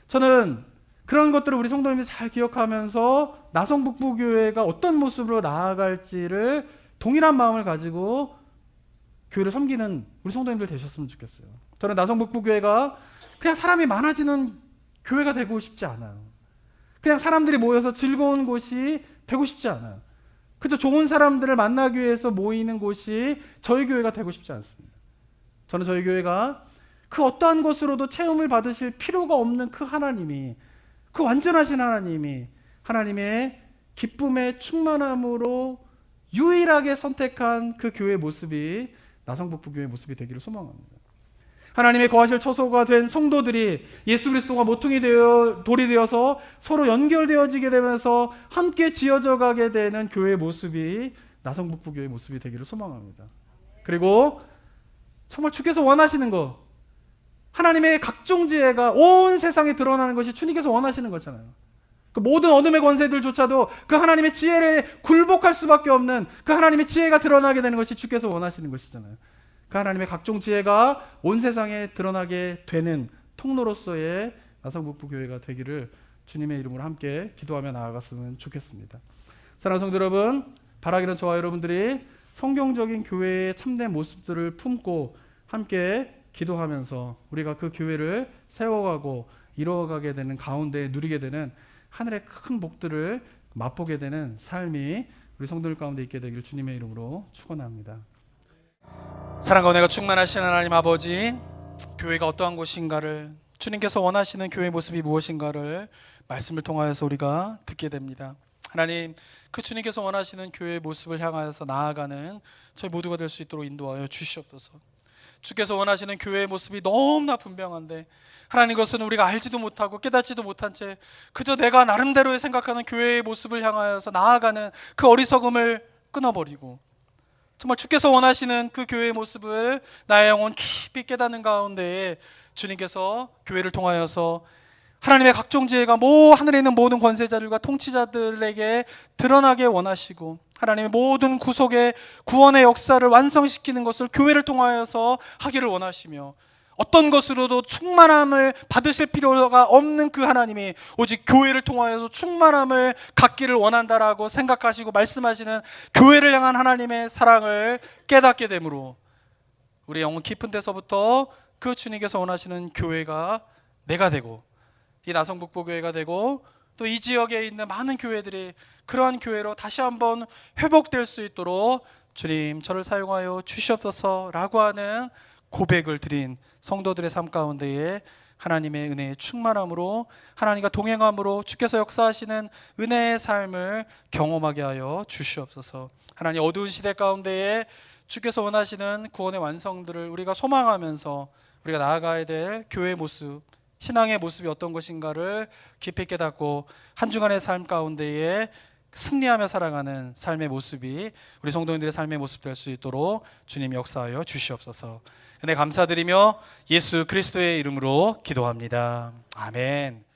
저는 그런 것들을 우리 성도님들이 잘 기억하면서 나성북부교회가 어떤 모습으로 나아갈지를 동일한 마음을 가지고 교회를 섬기는 우리 성도님들 되셨으면 좋겠어요. 저는 나성북부교회가 그냥 사람이 많아지는 교회가 되고 싶지 않아요. 그냥 사람들이 모여서 즐거운 곳이 되고 싶지 않아요. 그저 좋은 사람들을 만나기 위해서 모이는 곳이 저희 교회가 되고 싶지 않습니다. 저는 저희 교회가 그 어떠한 것으로도 체험을 받으실 필요가 없는 그 하나님이, 그 완전하신 하나님이 하나님의 기쁨의 충만함으로 유일하게 선택한 그 교회의 모습이 나성북부교회의 모습이 되기를 소망합니다. 하나님의 거하실 처소가 된 성도들이 예수 그리스도가 모퉁이 되어 돌이 되어서 서로 연결되어지게 되면서 함께 지어져 가게 되는 교회의 모습이 나성북부교회의 모습이 되기를 소망합니다. 그리고 정말 주께서 원하시는 거, 하나님의 각종 지혜가 온 세상에 드러나는 것이 주님께서 원하시는 거잖아요. 그 모든 어둠의 권세들조차도 그 하나님의 지혜를 굴복할 수밖에 없는 그 하나님의 지혜가 드러나게 되는 것이 주께서 원하시는 것이잖아요. 그 하나님의 각종 지혜가 온 세상에 드러나게 되는 통로로서의 나성북부교회가 되기를 주님의 이름으로 함께 기도하며 나아갔으면 좋겠습니다. 사랑하는 성도 여러분, 바라기는 저와 여러분들이 성경적인 교회의 참된 모습들을 품고 함께 기도하면서 우리가 그 교회를 세워가고 이루어가게 되는 가운데 누리게 되는 하늘의 큰 복들을 맛보게 되는 삶이 우리 성도들 가운데 있게 되기를 주님의 이름으로 축원합니다. 사랑과 은혜가 충만하신 하나님 아버지, 교회가 어떠한 곳인가를, 주님께서 원하시는 교회의 모습이 무엇인가를 말씀을 통하여서 우리가 듣게 됩니다. 하나님, 그 주님께서 원하시는 교회의 모습을 향하여서 나아가는 저희 모두가 될 수 있도록 인도하여 주시옵소서. 주께서 원하시는 교회의 모습이 너무나 분명한데 하나님, 그것은 우리가 알지도 못하고 깨닫지도 못한 채 그저 내가 나름대로 생각하는 교회의 모습을 향하여서 나아가는 그 어리석음을 끊어버리고 정말 주께서 원하시는 그 교회의 모습을 나의 영혼 깊이 깨닫는 가운데 주님께서 교회를 통하여서 하나님의 각종 지혜가 하늘에 있는 모든 권세자들과 통치자들에게 드러나게 원하시고 하나님의 모든 구속의 구원의 역사를 완성시키는 것을 교회를 통하여서 하기를 원하시며 어떤 것으로도 충만함을 받으실 필요가 없는 그 하나님이 오직 교회를 통하여서 충만함을 갖기를 원한다라고 생각하시고 말씀하시는 교회를 향한 하나님의 사랑을 깨닫게 되므로 우리 영혼 깊은 데서부터 그 주님께서 원하시는 교회가 내가 되고 이 나성북보교회가 되고 또 이 지역에 있는 많은 교회들이 그러한 교회로 다시 한번 회복될 수 있도록 주님 저를 사용하여 주시옵소서라고 하는 고백을 드린 성도들의 삶 가운데에 하나님의 은혜의 충만함으로 하나님과 동행함으로 주께서 역사하시는 은혜의 삶을 경험하게 하여 주시옵소서. 하나님 어두운 시대 가운데에 주께서 원하시는 구원의 완성들을 우리가 소망하면서 우리가 나아가야 될 교회의 모습, 신앙의 모습이 어떤 것인가를 깊이 깨닫고 한 주간의 삶 가운데에 승리하며 살아가는 삶의 모습이 우리 성도님들의 삶의 모습 될 수 있도록 주님 역사하여 주시옵소서. 은혜 감사드리며 예수 그리스도의 이름으로 기도합니다. 아멘.